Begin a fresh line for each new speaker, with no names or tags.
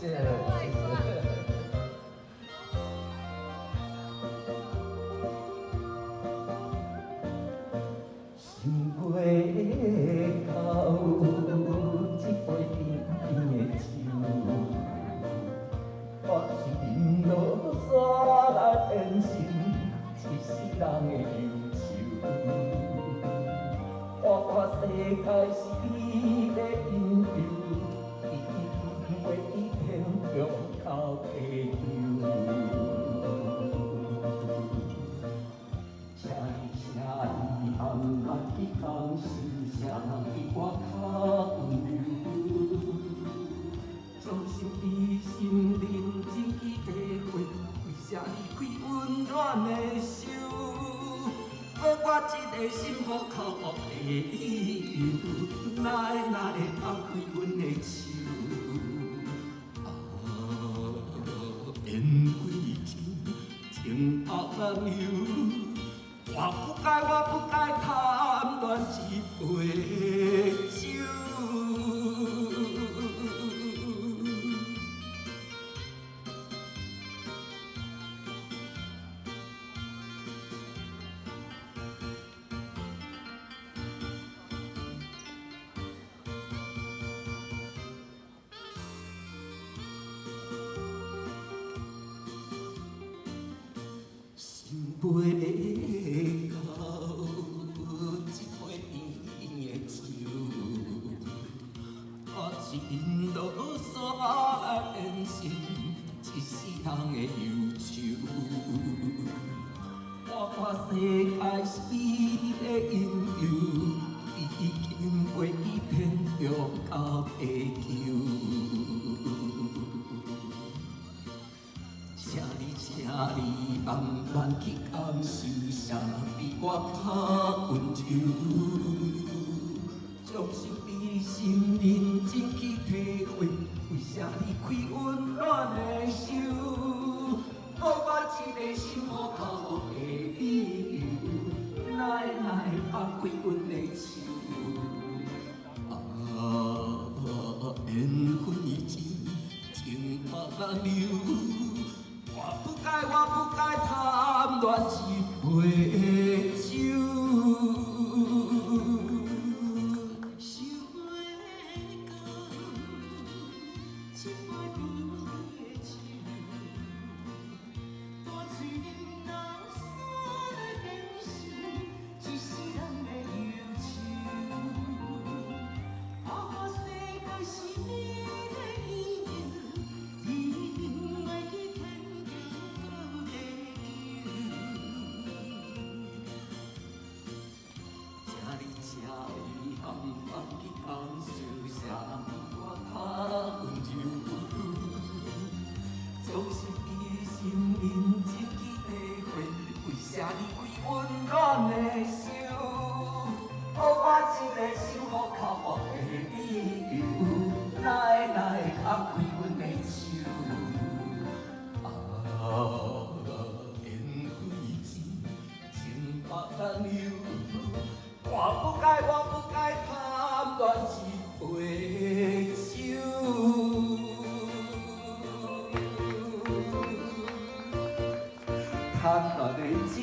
想袂到一杯甜甜的酒，我是饮落山来变成一世人的忧愁。我看世界是你的引诱，因为伊天中到地球。慢慢去感受，谁人比我较温柔？将心比心，认真去体会，为啥离开温暖的手？给我一个心予靠我的理由，哪会放开阮的手？缘为情，情白难留。我不该贪恋一杯酒。想袂到一杯甜的酒，我是因落山来变成一世人的忧愁。我看世界是你的引诱，已经飞去天中到地球。请你慢慢去感受，谁人比我较温柔？将心比心，认真去体会，为啥离开温暖的手？给我一个心予靠我的理由，哪会放开阮的手？缘分情，情白难留。我不该贪恋一杯酒，想袂到一杯甜的酒，大嘴饮落山来变成一世人的忧愁。我看世界是你的引诱，因为去天中。慢慢去感受，谁人比我较温柔？将心比心，认真去体会，为啥离开温暖的手？给我一个心予靠我的理由，哪会放开阮的手？缘为情，情白难留。我不该贪恋一杯酒。贪恋的酒